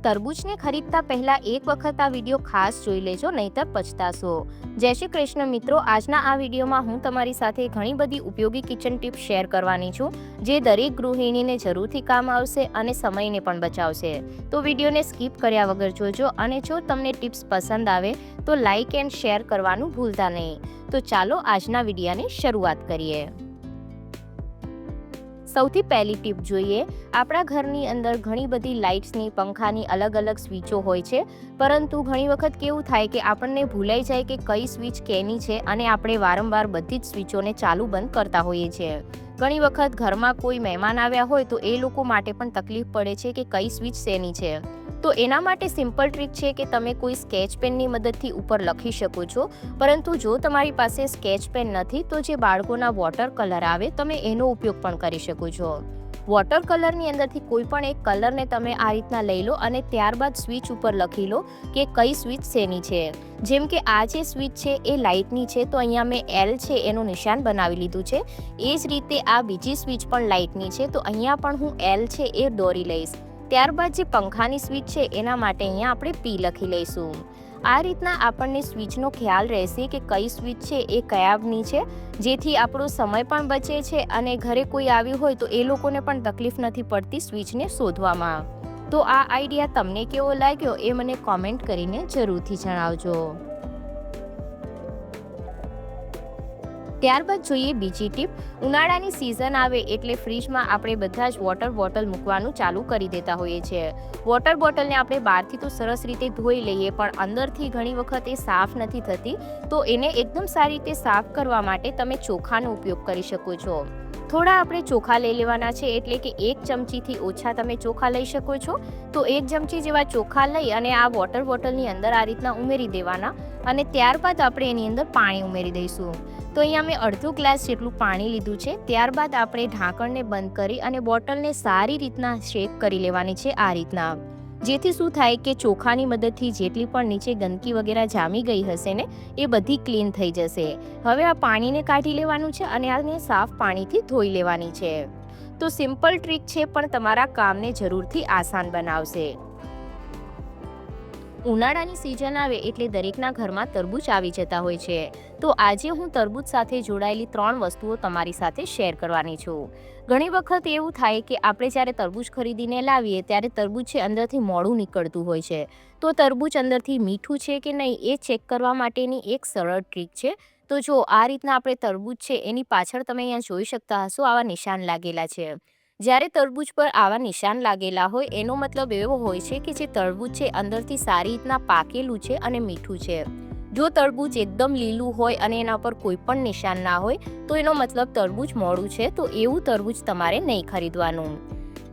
તરબૂચને ખરીદતા પહેલા એક વખત આ વિડીયો ખાસ જોઈ લેજો, નહીતર પછતાશો। જય શ્રી કૃષ્ણ મિત્રો, આજના આ વિડીયોમાં હું તમારી સાથે ઘણી બધી ઉપયોગી કિચન ટિપ્સ શેર કરવાની છું, જે દરેક ગૃહિણીને જરૂરથી કામ આવશે અને સમયને પણ બચાવશે। તો વિડીયોને સ્કીપ કર્યા વગર જોજો, અને જો તમને ટિપ્સ પસંદ આવે તો લાઇક એન્ડ શેર કરવાનું ભૂલતા નહીં। તો ચાલો આજના વિડીયોની શરૂઆત કરીએ। સૌથી પહેલી ટીપ જોઈએ। આપણા ઘરની અંદર ઘણી બધી લાઇટ્સની, પંખાની અલગ અલગ સ્વિચો હોય છે, પરંતુ ઘણી વખત કેવું થાય કે આપણને ભૂલાઈ જાય કે કઈ સ્વિચ કેની છે, અને આપણે વારંવાર બધી જ સ્વિચોને ચાલુ બંધ કરતા હોઈએ છીએ। ઘણી વખત ઘરમાં કોઈ મહેમાન આવ્યા હોય તો એ લોકો માટે પણ તકલીફ પડે છે કે કઈ સ્વિચ શેની છે। તો એના માટે સિમ્પલ ટ્રીક છે કે તમે કોઈ સ્કેચ પેનની મદદથી ઉપર લખી શકો છો, પરંતુ જો તમારી પાસે સ્કેચ પેન નથી તો જે બાળકોના વોટર કલર આવે તમે એનો ઉપયોગ પણ કરી શકો છો। વોટર કલરની અંદરથી કોઈ પણ એક કલરને તમે આ રીતના લઈ લો અને ત્યારબાદ સ્વિચ ઉપર લખી લો કે કઈ સ્વિચ શેની છે। જેમ કે આ જે સ્વિચ છે એ લાઇટની છે, તો અહીંયા મેં એલ છે એનું નિશાન બનાવી લીધું છે। એ જ રીતે આ બીજી સ્વિચ પણ લાઇટની છે, તો અહીંયા પણ હું એલ છે એ દોરી લઈશ। ત્યારબાદ જે પંખાની સ્વિચ છે એના માટે અહીંયા આપણે પી લખી લઈશું। આ રીતના આપણને સ્વિચનો ખ્યાલ રહેશે કે કઈ સ્વિચ છે એ કયાની છે, જેથી આપણો સમય પણ બચે છે અને ઘરે કોઈ આવ્યું હોય તો એ લોકોને પણ તકલીફ નથી પડતી સ્વિચને શોધવામાં। તો આ આઈડિયા તમને કેવો લાગ્યો એ મને કોમેન્ટ કરીને જરૂરથી જણાવજો। ત્યારબાદ જોઈએ બીજી ટીપ। ઉનાળાની સિઝન આવે એટલે ફ્રીજમાં આપણે બધા જ વોટર બોટલ મૂકવાનું ચાલુ કરી દેતા હોઈએ છીએ। વોટર બોટલને આપણે બહારથી તો સરસ રીતે ધોઈ લઈએ, પણ અંદરથી ઘણી વખત એ સાફ નથી થતી, તો એને એકદમ સારી રીતે સાફ કરવા માટે તમે ચોખાનો ઉપયોગ કરી શકો છો। થોડા આપણે ચોખા લઈ લેવાના છે, એટલે કે 1 ચમચીથી ઓછા તમે ચોખા લઈ શકો છો। તો 1 ચમચી જેવા ચોખા લઈ અને આ વોટર બોટલની અંદર આ રીતના ઉમેરી દેવાના, અને ત્યારબાદ આપણે એની અંદર પાણી ઉમેરી દઈશું। તો અહીંયા મેં અડધો ગ્લાસ જેટલું પાણી લીધું છે। ત્યારબાદ આપણે ઢાંકણને બંધ કરી અને બોટલને સારી રીતના શેક કરી લેવાની છે આ રીતના, જેથી શું થાય કે ચોખાની મદદથી જેટલી પણ નીચે ગંદકી વગેરે જામી ગઈ હશે ને એ બધી ક્લીન થઈ જશે। હવે આ પાણીને કાઢી લેવાનું છે અને આને સાફ પાણીથી ધોઈ લેવાની છે। તો સિમ્પલ ટ્રીક છે, પણ તમારા કામને જરૂરથી આસાન બનાવશે। ઉનાળાની સિઝન આવે એટલે દરેકના ઘરમાં તરબૂચ આવી જતા હોય છે, તો આજે હું તરબૂચ સાથે જોડાયેલી 3 વસ્તુઓ તમારી સાથે શેર કરવાની છું। ઘણી વખત એવું થાય કે આપણે જ્યારે તરબૂચ ખરીદીને લાવીએ ત્યારે તરબૂચ છે અંદરથી મોડું નીકળતું હોય છે, તો તરબૂચ અંદરથી મીઠું છે કે નહીં એ ચેક કરવા માટેની એક સરળ ટ્રીક છે। તો જો આ રીતના આપણે તરબૂચ છે એની પાછળ તમે અહીંયા જોઈ શકતા હશો આવા નિશાન લાગેલા છે। જ્યારે તરબૂચ પર આવા નિશાન લાગેલા હોય એનો મતલબ એવો હોય છે કે જે તરબૂચ છે અંદરથી સારી રીતના પાકેલું છે અને મીઠું છે। જો તરબૂચ એકદમ લીલું હોય અને એના પર કોઈ પણ નિશાન ના હોય તો એનો મતલબ તરબૂચ મોડું છે, તો એવું તરબૂચ તમારે નહીં ખરીદવાનું।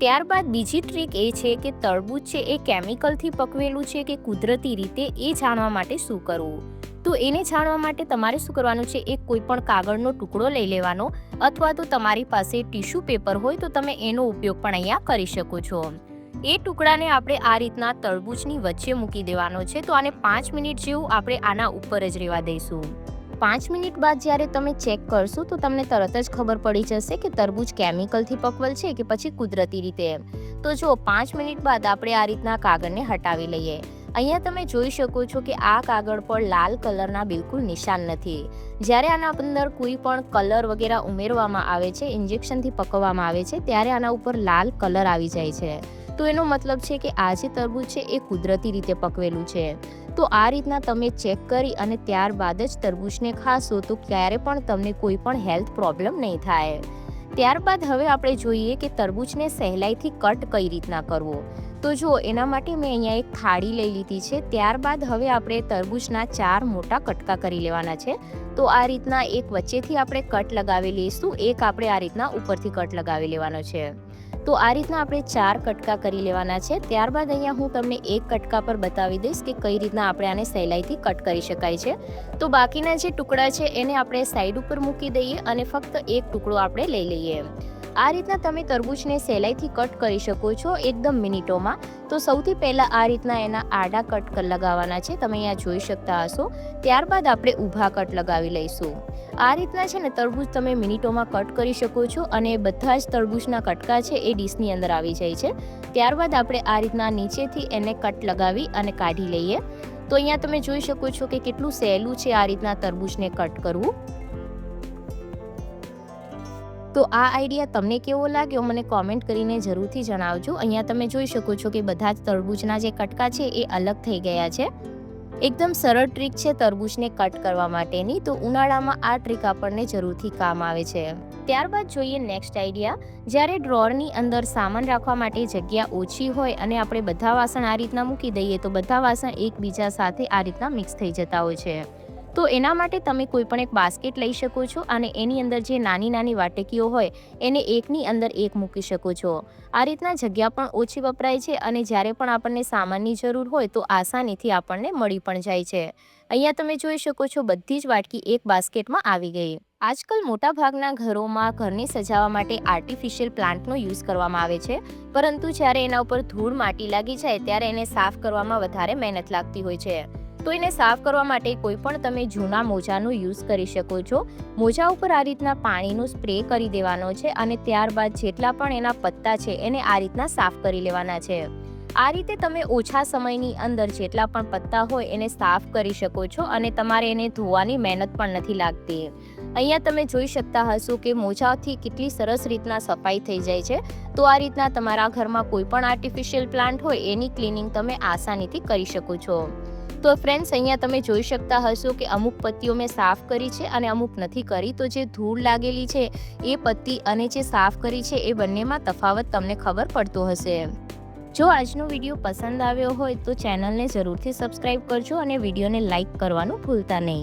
ત્યારબાદ બીજી ટ્રીક એ છે કે તરબૂચ છે એ કેમિકલથી પકવેલું છે કે કુદરતી રીતે, એ જાણવા માટે શું કરવું? તો એને જાણવા માટે તમારે શું કરવાનું છે, એક કોઈ પણ કાગળનો ટુકડો લઈ લેવાનો, અથવા તો તમારી પાસે ટીશ્યુ પેપર હોય તો તમે એનો ઉપયોગ પણ અહીંયા કરી શકો છો। એ ટુકડાને આપણે આ રીતના તરબૂચની વચ્ચે મૂકી દેવાનો છે। તો આને 5 મિનિટ જેવું આપણે આના ઉપર જ રહેવા દઈશું। 5 મિનિટ બાદ જ્યારે તમે ચેક કરશો તો તમને તરત જ ખબર પડી જશે કે તરબૂચ કેમિકલથી પકવેલ છે કે પછી કુદરતી રીતે। તો જો 5 મિનિટ બાદ આપણે આ રીતના કાગળને હટાવી લઈએ। અહીંયા તમે જોઈ શકો છો કે આ કાગળ પર લાલ કલરના બિલકુલ નિશાન નથી। જ્યારે આના અંદર કોઈ પણ કલર વગેરે ઉમેરવામાં આવે છે, ઇન્જેક્શનથી પકવવામાં આવે છે, ત્યારે આના ઉપર લાલ કલર આવી જાય છે, તો એનો મતલબ છે કે આ જે તરબૂચ છે એ કુદરતી રીતે પકવેલું છે। તો આ રીતના તમે ચેક કરી અને ત્યારબાદ જ તરબૂચને ખાશો તો ક્યારે પણ તમને કોઈ પણ હેલ્થ પ્રોબ્લેમ નહીં થાય। ત્યારબાદ હવે આપણે જોઈએ કે તરબૂચને સહેલાઈથી કટ કઈ રીતના કરવો। તો જો એના માટે મેં અહીંયા એક થાળી લઈ લીધી છે। ત્યારબાદ હવે આપણે તરબૂચના 4 મોટા કટકા કરી લેવાના છે। તો આ રીતના એક વચ્ચેથી આપણે કટ લગાવી લઈશું, એક આપણે આ રીતના ઉપરથી કટ લગાવી લેવાનો છે। તો આ રીતના આપણે 4 કટકા કરી લેવાના છે। ત્યારબાદ અહીંયા હું તમને એક કટકા પર બતાવી દઈશ કે કઈ રીતના આપણે આને સહેલાઈથી કટ કરી શકાય છે। તો બાકીના જે ટુકડા છે એને આપણે સાઈડ ઉપર મૂકી દઈએ અને ફક્ત એક ટુકડો આપણે લઈ લઈએ। આ રીતના તમે તરબૂચને સહેલાઈથી કટ કરી શકો છો એકદમ મિનિટોમાં. તો સૌથી પહેલાં આ રીતના એના આડા કટ લગાવવાના છે, તમે અહીંયા જોઈ શકતા હશો. ત્યારબાદ આપણે ઊભા કટ લગાવી લઈશું. આ રીતના છે ને તરબૂચ તમે મિનિટોમાં કટ કરી શકો છો અને બધા જ તરબૂચના કટકા છે એ ડીશની અંદર આવી જાય છે. ત્યારબાદ આપણે આ રીતના નીચેથી એને કટ લગાવી અને કાઢી લઈએ. તો અહીંયા તમે જોઈ શકો છો કે કેટલું સહેલું છે આ રીતના તરબૂચને કટ કરવું. તો આ આઈડિયા તમને કેવો લાગ્યો મને કોમેન્ટ કરીને જરૂરથી જણાવજો. અહીંયા તમે જોઈ શકો છો કે બધા જ તરબૂચના જે કટકા છે એ અલગ થઈ ગયા છે. એકદમ સરળ ટ્રીક છે તરબૂચને કટ કરવા માટેની. તો ઉનાળામાં આ ટ્રીક આપણને જરૂરથી કામ આવે છે. ત્યારબાદ જોઈએ નેક્સ્ટ આઈડિયા. જ્યારે ડ્રોઅરની અંદર સામાન રાખવા માટે જગ્યા ઓછી હોય અને આપણે બધા વાસણ આ રીતના મૂકી દઈએ તો બધા વાસણ એકબીજા સાથે આ રીતના મિક્સ થઈ જતા હોય છે. તો એના માટે તમે કોઈ પણ એક બાસ્કેટ લઈ શકો છો અને એની અંદર જે નાની નાની વાટકીઓ હોય એને એકની અંદર એક મૂકી શકો છો. આ રીતના જગ્યા પણ ઓછી વપરાય છે અને જ્યારે પણ આપણને સામાનની જરૂર હોય તો આસાનીથી આપણને મળી પણ જાય છે. અહીંયા તમે જોઈ શકો છો બધી જ વાટકી એક બાસ્કેટમાં આવી ગઈ. આજકાલ મોટાભાગના ઘરોમાં ઘરને સજાવવા માટે આર્ટિફિશિયલ પ્લાન્ટનો યુઝ કરવામાં આવે છે, પરંતુ જ્યારે એના ઉપર ધૂળ માટી લાગી જાય ત્યારે એને સાફ કરવામાં વધારે મહેનત લાગતી હોય છે. તો એને સાફ કરવા માટે કોઈ પણ તમે જૂના મોજાનો યુઝ કરી શકો છો. મોજા ઉપર આ રીતના પાણીનો સ્પ્રે કરી દેવાનો છે અને ત્યારબાદ જેટલા પણ એના પત્તા છે એને આ રીતના સાફ કરી લેવાના છે. આ રીતે તમે ઓછા સમયની અંદર જેટલા પણ પત્તા હોય એને સાફ કરી શકો છો અને તમારે એને ધોવાની મહેનત પણ નથી લાગતી. અહીંયા તમે જોઈ શકતા હશો કે મોજાથી કેટલી સરસ રીતના સફાઈ થઈ જાય છે. તો આ રીતના તમારા ઘરમાં કોઈ પણ આર્ટિફિશિયલ પ્લાન્ટ હોય એની ક્લિનિંગ તમે આસાનીથી કરી શકો છો. તો ફ્રેન્ડ્સ, અહીંયા તમે જોઈ શકતા હશો કે અમુક પત્તીઓ મેં સાફ કરી છે અને અમુક નથી કરી. તો જે ધૂળ લાગેલી છે એ પત્તી અને જે સાફ કરી છે એ બંનેમાં તફાવત તમને ખબર પડતો હશે. જો આજનો વિડીયો પસંદ આવ્યો હોય તો ચેનલને જરૂરથી સબસ્ક્રાઈબ કરજો અને વિડીયોને લાઈક કરવાનું ભૂલતા નહીં.